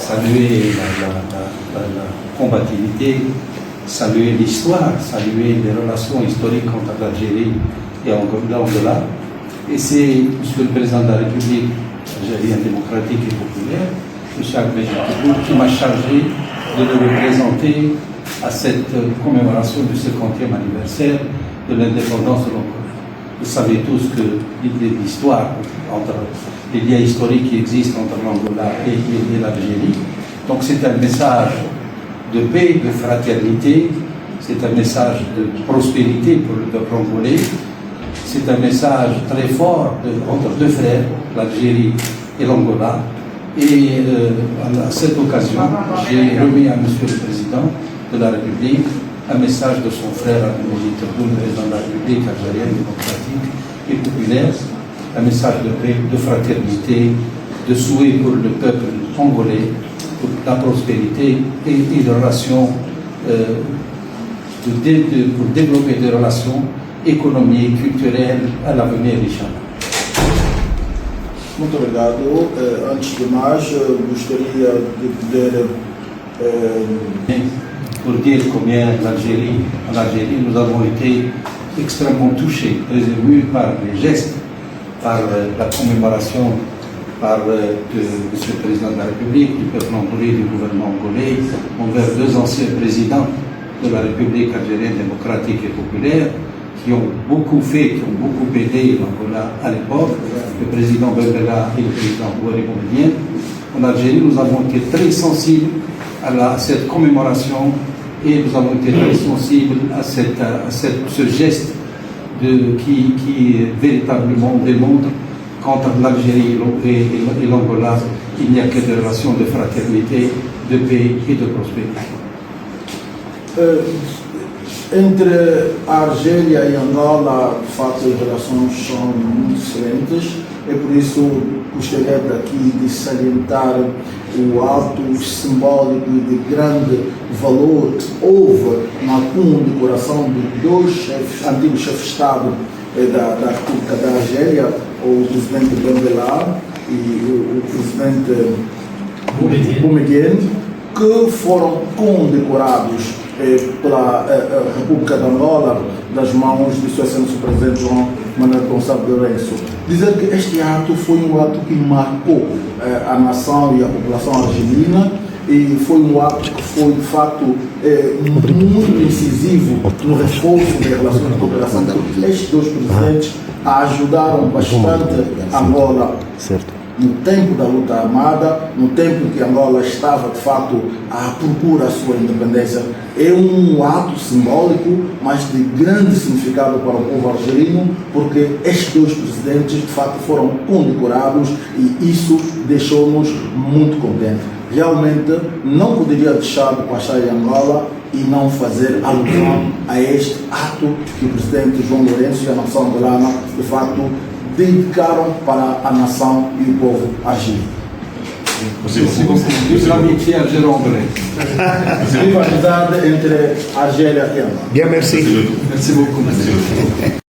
saluer la combativité, saluer l'histoire, saluer les relations historiques entre l'Algérie et l'Angola. Et c'est Monsieur le Président de la République algérienne démocratique et populaire, M. Ahmed Tebboune, qui m'a chargé de le représenter à cette commémoration du 50e anniversaire de l'indépendance de l'Angola. Vous savez tous que l'histoire, entre les liens historiques qui existent entre l'Angola et l'Algérie. Donc c'est un message de paix, de fraternité, c'est un message de prospérité pour le peuple angolais, c'est un message très fort entre deux frères, l'Algérie et l'Angola. Et à cette occasion, j'ai remis à Monsieur le Président de la République un message de son frère Ahmed Tebboune, président de la République algérienne démocratique et populaire, un message de paix, de fraternité, de souhait pour le peuple angolais, pour la prospérité et des relations, pour développer des relations économiques, culturelles à l'avenir, Inch'Allah. Muito obrigado. Antes de mais, gostaria de poder... Pour dire combien en Algérie, nous avons été extrêmement touchés, très émus par les gestes, par la commémoration par Monsieur le Président de la République, du peuple angolais, du gouvernement angolais, envers deux anciens présidents de la République algérienne démocratique et populaire, qui ont beaucoup fait, qui ont beaucoup aidé l'Angola à l'époque, le président Bembela et le président Houari Boumediene. En Algérie, nous avons été très sensibles à cette commémoration et nous avons été très sensibles à ce geste qui véritablement démontre qu'entre l'Algérie et l'Angola, il n'y a que des relations de fraternité, de paix et de prospérité. Entre a Argélia e Angola, de facto, as relações são muito excelentes, e por isso gostaria aqui de salientar o ato simbólico e de grande valor que houve na condecoração de dois antigos chefes de Estado da República da Argélia, o presidente Bembela e o presidente Boumediene, que foram condecorados pela República de Angola, das mãos de Sua Excelência o Presidente João Manuel Gonçalves Lourenço. Dizer que este ato foi um ato que marcou a nação e a população argelina, e foi um ato que foi, de facto, muito incisivo no reforço das relações de cooperação, porque estes dois presidentes ajudaram bastante Angola no tempo da luta armada, no tempo que Angola estava, de facto, à procura da sua independência. É um ato simbólico, mas de grande significado para o povo argelino, porque estes dois presidentes, de facto, foram condecorados e isso deixou-nos muito contentes. Realmente, não poderia deixar de passar em Angola e não fazer alusão a este ato que o presidente João Lourenço e a nação angolana, de facto, dedicaram para a nação e o povo argelino. Vive l'amitié algéro-angolaise. Viva a amizade entre Argélia e Angola. Bien, merci. Merci beaucoup.